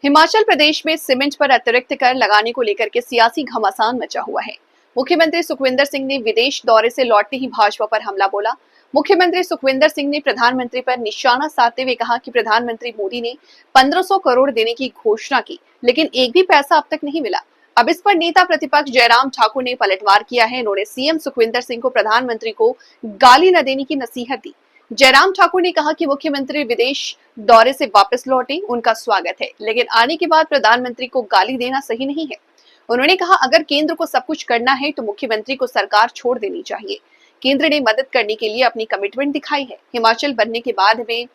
हिमाचल प्रदेश में सीमेंट पर अतिरिक्त कर लगाने को लेकर के सियासी घमासान मचा हुआ है। मुख्यमंत्री सुखविंदर सिंह ने विदेश दौरे से लौटते ही भाजपा पर हमला बोला। मुख्यमंत्री सुखविंदर सिंह ने प्रधानमंत्री पर निशाना साधते हुए कहा कि प्रधानमंत्री मोदी ने 1500 करोड़ देने की घोषणा की, लेकिन एक भी पैसा अब तक नहीं मिला। अब इस पर नेता प्रतिपक्ष जयराम ठाकुर ने पलटवार किया है। उन्होंने सीएम सुखविंदर सिंह को प्रधानमंत्री को गाली न देने की नसीहत दी। जयराम ठाकुर ने कहा कि मुख्यमंत्री विदेश दौरे से वापस लौटे, उनका स्वागत है, लेकिन आने के बाद प्रधानमंत्री को गाली देना सही नहीं है। उन्होंने कहा अगर केंद्र को सब कुछ करना है तो मुख्यमंत्री को सरकार छोड़ देनी चाहिए। केंद्र ने मदद करने के लिए अपनी कमिटमेंट दिखाई है। हिमाचल बनने के बाद में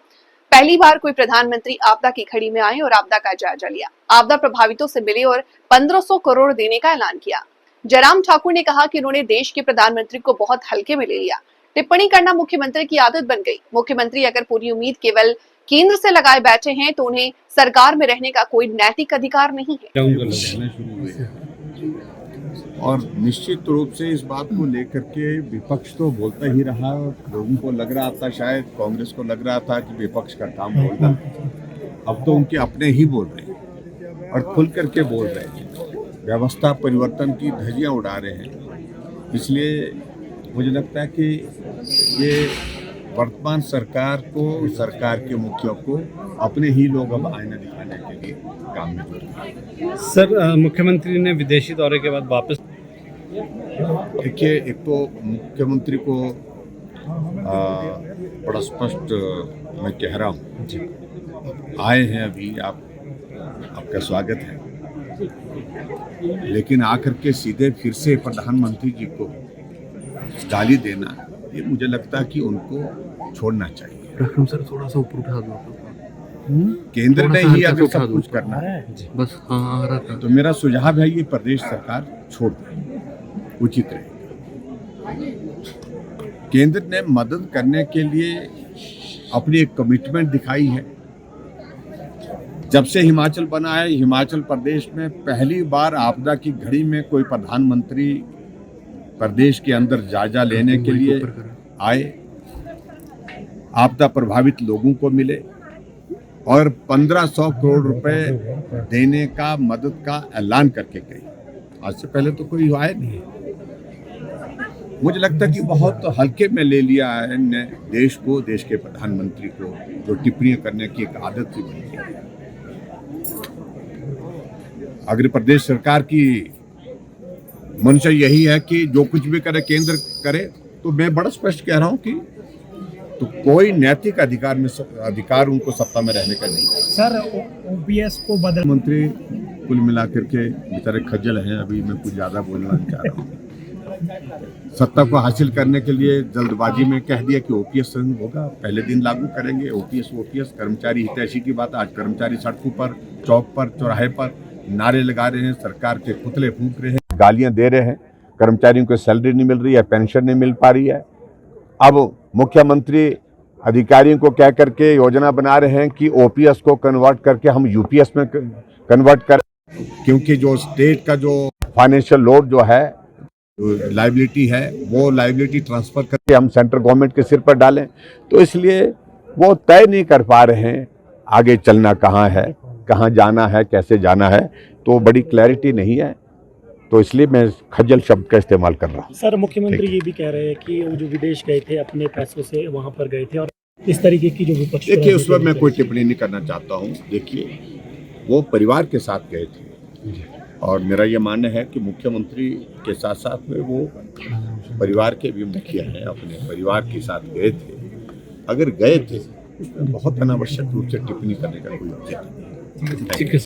पहली बार कोई प्रधानमंत्री आपदा की घड़ी में आए और आपदा का जायजा लिया, आपदा प्रभावितों से मिले और 1500 करोड़ देने का ऐलान किया। जयराम ठाकुर ने कहा कि उन्होंने देश के प्रधानमंत्री को बहुत हल्के में ले लिया। टिप्पणी करना मुख्यमंत्री की आदत बन गई। मुख्यमंत्री अगर पूरी उम्मीद केवल केंद्र से लगाए बैठे हैं तो उन्हें सरकार में रहने का कोई नैतिक अधिकार नहीं है। और निश्चित रूप से इस बात को लेकर के विपक्ष तो बोलता ही रहा और लोगों को लग रहा था, शायद कांग्रेस को लग रहा था कि विपक्ष का काम बोलना। अब तो उनके अपने ही बोल रहे हैं और खुल करके बोल रहे हैं, व्यवस्था परिवर्तन की धज्जियां उड़ा रहे हैं। इसलिए मुझे लगता है कि ये वर्तमान सरकार को, सरकार के मुखिया को अपने ही लोग अब आईना दिखाने के लिए काम में जुट गए। सर, मुख्यमंत्री ने विदेशी दौरे के बाद वापस, देखिए, एक तो मुख्यमंत्री को बड़ा स्पष्ट मैं कह रहा हूँ, आए हैं अभी, आपका स्वागत है, लेकिन आकर के सीधे फिर से प्रधानमंत्री जी को गाली देना, ये मुझे लगता है कि उनको छोड़ना चाहिए। सर थोड़ा सा ऊपर उठा दो। केंद्र ने ही अगर सब कुछ करना है बस। हाँ, तो मेरा सुझाव है ये प्रदेश सरकार छोड़ दे, उचित रहेगा। केंद्र ने मदद करने के लिए अपनी एक कमिटमेंट दिखाई है। जब से हिमाचल बना है, हिमाचल प्रदेश में पहली बार आपदा की घड़ी में कोई प्रधानमंत्री प्रदेश के अंदर जायजा लेने के लिए आए, आपदा प्रभावित लोगों को मिले और 1500 करोड़ रुपए देने का, मदद का ऐलान करके गए। आज से पहले तो कोई आया नहीं। मुझे लगता है कि बहुत हल्के में ले लिया है ने देश को, देश के प्रधानमंत्री को, जो टिप्पणियां करने की एक आदत सी बन गई है। अगर प्रदेश सरकार की मंशा यही है कि जो कुछ भी करे केंद्र करे, तो मैं बड़ा स्पष्ट कह रहा हूं कि तो कोई नैतिक अधिकार उनको सत्ता में रहने का नहीं है। सर, ओपीएस को बदल, मंत्री कुल मिलाकर के बेचारे खज्जल हैं। अभी मैं कुछ ज्यादा बोलना नहीं चाह रहा हूँ। सत्ता को हासिल करने के लिए जल्दबाजी में कह दिया कि ओपीएस होगा, पहले दिन लागू करेंगे। ओपीएस कर्मचारी हितैषी की बात। आज कर्मचारी सड़कों पर, चौक पर, चौराहे पर नारे लगा रहे हैं, सरकार के पुतले फूंक रहे हैं, गालियां दे रहे हैं, कर्मचारियों को सैलरी नहीं मिल रही है, पेंशन नहीं मिल पा रही है। अब मुख्यमंत्री अधिकारियों को कह करके योजना बना रहे हैं कि ओपीएस को कन्वर्ट करके हम यूपीएस में कन्वर्ट करें, क्योंकि जो स्टेट का जो फाइनेंशियल लोड जो है, लायबिलिटी है, वो लायबिलिटी ट्रांसफर करके हम सेंट्रल गवर्नमेंट के सिर पर डालें। तो इसलिए वो तय नहीं कर पा रहे हैं आगे चलना कहाँ है, कहाँ जाना है, कैसे जाना है, तो बड़ी क्लैरिटी नहीं है। तो इसलिए मैं खज्जल शब्द का इस्तेमाल कर रहा हूँ। सर, मुख्यमंत्री ये भी कह रहे हैं कि वो जो विदेश गए थे अपने पैसों से वहां पर गए थे और इस तरीके की जो विपक्ष, देखिए, उस पर मैं कोई टिप्पणी नहीं करना चाहता हूँ। देखिए, वो परिवार के साथ गए थे और मेरा ये मानना है कि मुख्यमंत्री के साथ साथ में वो परिवार के भी मुखिया हैं, अपने परिवार के साथ गए थे। अगर गए थे, उसमें बहुत अनावश्यक रूप से टिप्पणी करने का कोई औचित्य नहीं है।